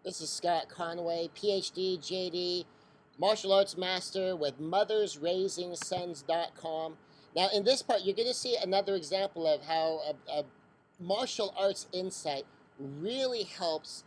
This is Scot Conway, Ph.D, J.D, martial arts master with mothersraisingsons.com. Now, in this part, you're going to see another example of how a martial arts insight really helps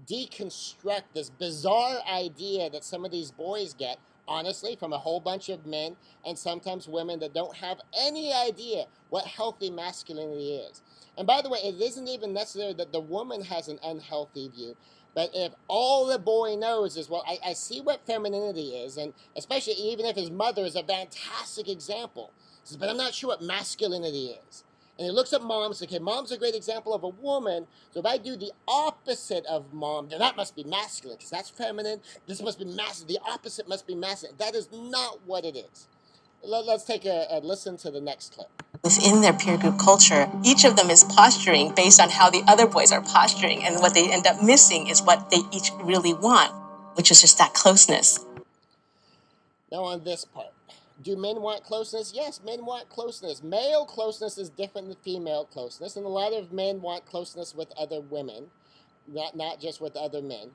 deconstruct this bizarre idea that some of these boys get, honestly, from a whole bunch of men and sometimes women that don't have any idea what healthy masculinity is. And by the way, it isn't even necessary that the woman has an unhealthy view. But if all the boy knows is, well, I see what femininity is, and especially even if his mother is a fantastic example, says, but I'm not sure what masculinity is. And he looks at mom, says, okay, mom's a great example of a woman, so if I do the opposite of mom, then that must be masculine, because that's feminine. This must be masculine. The opposite must be masculine. That is not what it is. Let's take a listen to the next clip. Within their peer group culture, each of them is posturing based on how the other boys are posturing, and what they end up missing is what they each really want, which is just that closeness. Now on this part, do men want closeness? Yes, men want closeness. Male closeness is different than female closeness, and a lot of men want closeness with other women, not just with other men.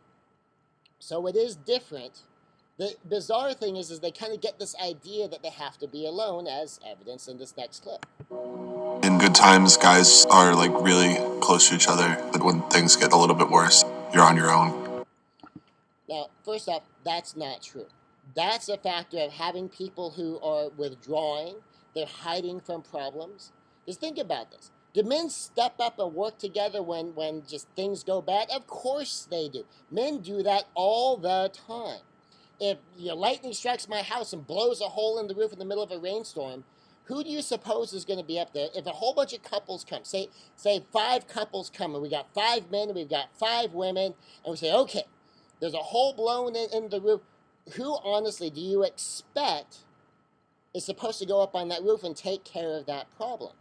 So it is different. The bizarre thing is they kind of get this idea that they have to be alone, as evidenced in this next clip. In good times, guys are like really close to each other, but when things get a little bit worse, you're on your own. Now, first off, that's not true. That's a factor of having people who are withdrawing, they're hiding from problems. Just think about this. Do men step up and work together when just things go bad? Of course they do. Men do that all the time. If lightning strikes my house and blows a hole in the roof in the middle of a rainstorm, who do you suppose is going to be up there? If a whole bunch of couples come, say 5 couples come, and we got 5 men, and we've got 5 women, and we say, okay, there's a hole blown in the roof. Who, honestly, do you expect is supposed to go up on that roof and take care of that problem?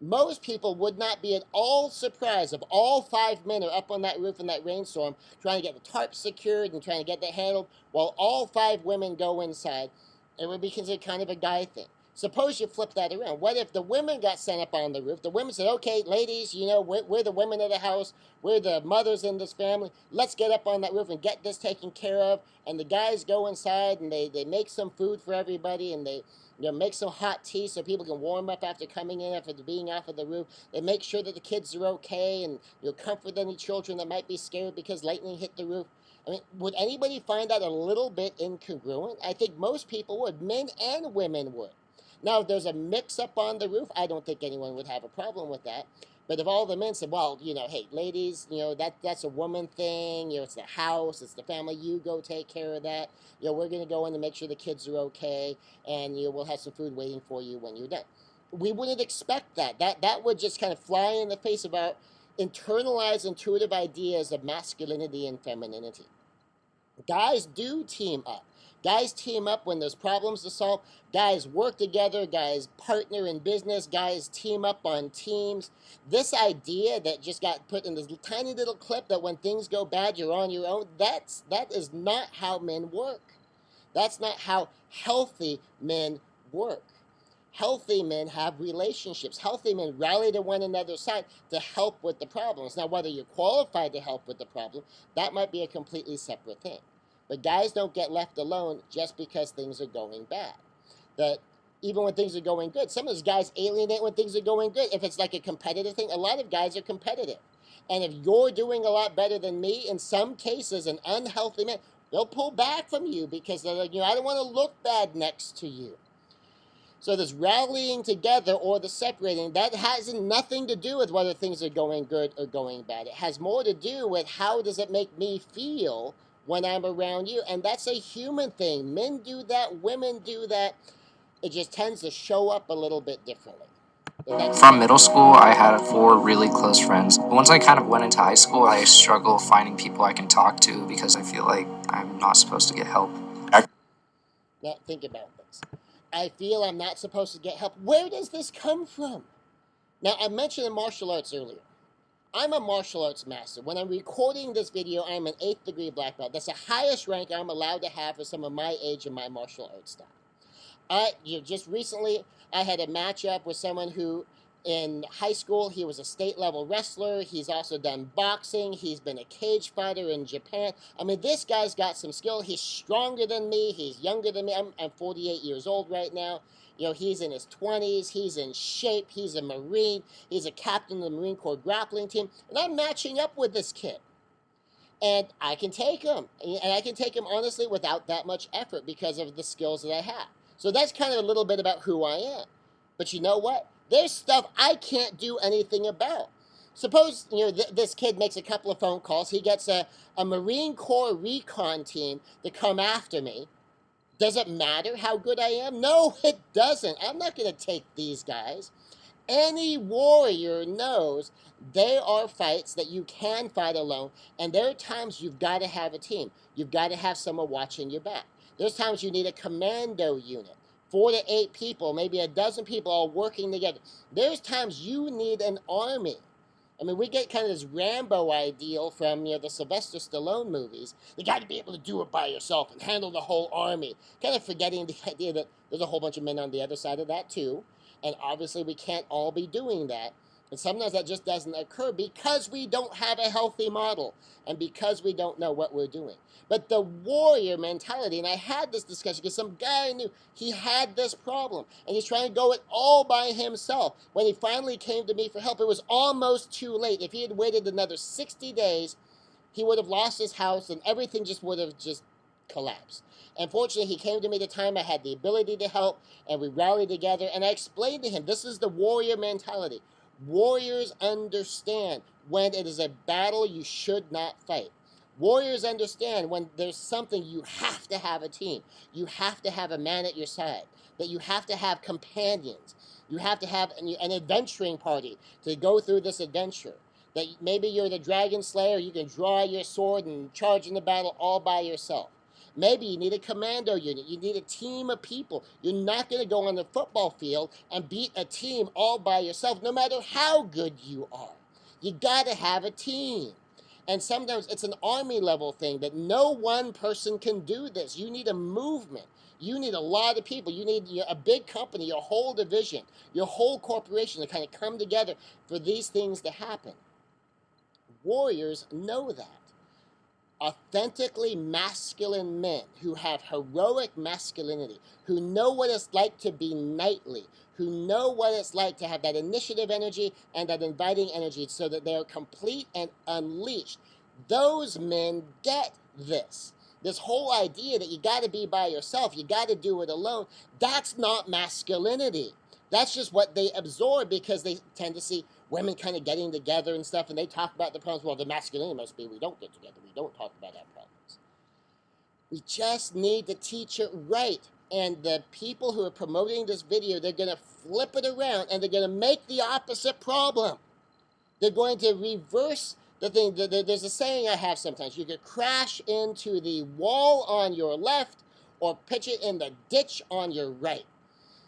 Most people would not be at all surprised if all 5 men are up on that roof in that rainstorm trying to get the tarp secured and trying to get that handled, while all 5 women go inside. It would be considered kind of a guy thing. Suppose you flip that around. What if the women got sent up on the roof? The women said, okay, ladies, we're the women of the house. We're the mothers in this family. Let's get up on that roof and get this taken care of. And the guys go inside and they make some food for everybody, and they make some hot tea so people can warm up after coming in, after being off of the roof. They make sure that the kids are okay, and comfort any children that might be scared because lightning hit the roof. I mean, would anybody find that a little bit incongruent? I think most people would. Men and women would. Now, if there's a mix-up on the roof, I don't think anyone would have a problem with that. But if all the men said, well, hey, ladies, that's a woman thing, it's the house, it's the family, you go take care of that. We're going to go in and make sure the kids are okay, and we'll have some food waiting for you when you're done. We wouldn't expect that. That would just kind of fly in the face of our internalized intuitive ideas of masculinity and femininity. Guys do team up. Guys team up when there's problems to solve. Guys work together. Guys partner in business. Guys team up on teams. This idea that just got put in this tiny little clip that when things go bad, you're on your own, that is not how men work. That's not how healthy men work. Healthy men have relationships. Healthy men rally to one another's side to help with the problems. Now, whether you're qualified to help with the problem, that might be a completely separate thing. But guys don't get left alone just because things are going bad. That even when things are going good, some of those guys alienate when things are going good. If it's like a competitive thing, a lot of guys are competitive. And if you're doing a lot better than me, in some cases, an unhealthy man, they'll pull back from you because they're like, I don't want to look bad next to you. So this rallying together or the separating, that has nothing to do with whether things are going good or going bad. It has more to do with how does it make me feel when I'm around you. And that's a human thing. Men do that, women do that. It just tends to show up a little bit differently. From middle school, I had 4 really close friends. But once I kind of went into high school, I struggle finding people I can talk to because I feel like I'm not supposed to get help. Now, think about this. I feel I'm not supposed to get help. Where does this come from? Now, I mentioned the martial arts earlier. I'm a martial arts master. When I'm recording this video, I'm an 8th degree black belt. That's the highest rank I'm allowed to have for some of my age and my martial arts style. Just recently, I had a matchup with someone who In high school, he was a state level wrestler. He's also done boxing. He's been a cage fighter in Japan. I mean, this guy's got some skill. He's stronger than me. He's younger than me. I'm 48 years old right now. You know, he's in his 20s. He's in shape. He's a Marine. He's a captain of the Marine Corps grappling team. And I'm matching up with this kid. And I can take him. And I can take him, honestly, without that much effort because of the skills that I have. So that's kind of a little bit about who I am. But you know what? There's stuff I can't do anything about. Suppose, you know, this kid makes a couple of phone calls. He gets a Marine Corps recon team to come after me. Does it matter how good I am? No, it doesn't. I'm not going to take these guys. Any warrior knows there are fights that you can fight alone, and there are times you've got to have a team. You've got to have someone watching your back. There's times you need a commando unit. 4 to 8 people, maybe a dozen people all working together. There's times you need an army. I mean, we get kind of this Rambo ideal from, you know, the Sylvester Stallone movies. You got to be able to do it by yourself and handle the whole army. Kind of forgetting the idea that there's a whole bunch of men on the other side of that too. And obviously we can't all be doing that. And sometimes that just doesn't occur because we don't have a healthy model and because we don't know what we're doing. But the warrior mentality, and I had this discussion because some guy I knew, he had this problem and he's trying to go it all by himself. When he finally came to me for help, it was almost too late. If he had waited another 60 days, he would have lost his house and everything just would have just collapsed. Unfortunately, he came to me at the time I had the ability to help, and we rallied together, and I explained to him, this is the warrior mentality. Warriors understand when it is a battle you should not fight. Warriors understand when there's something you have to have a team. You have to have a man at your side. That you have to have companions. You have to have an adventuring party to go through this adventure. That maybe you're the dragon slayer, you can draw your sword and charge in the battle all by yourself. Maybe you need a commando unit. You need a team of people. You're not going to go on the football field and beat a team all by yourself, no matter how good you are. You got to have a team. And sometimes it's an army level thing that no one person can do this. You need a movement. You need a lot of people. You need a big company, your whole division, your whole corporation to kind of come together for these things to happen. Warriors know that. Authentically masculine men who have heroic masculinity, who know what it's like to be knightly, who know what it's like to have that initiative energy and that inviting energy so that they're complete and unleashed. Those men get this. This whole idea that you got to be by yourself, you got to do it alone, that's not masculinity. That's just what they absorb because they tend to see women kind of getting together and stuff, and they talk about the problems. Well, the masculinity must be we don't get together. We don't talk about our problems. We just need to teach it right. And the people who are promoting this video, they're going to flip it around, and they're going to make the opposite problem. They're going to reverse the thing. There's a saying I have sometimes. You could crash into the wall on your left or pitch it in the ditch on your right.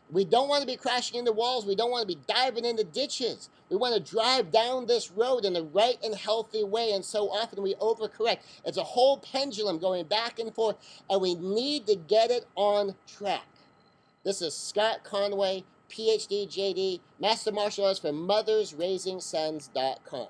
We don't want to be crashing into walls. We don't want to be diving into ditches. We want to drive down this road in the right and healthy way, and so often we overcorrect. It's a whole pendulum going back and forth, and we need to get it on track. This is Scot Conway, Ph.D., J.D., Master Martial Arts for MothersRaisingSons.com.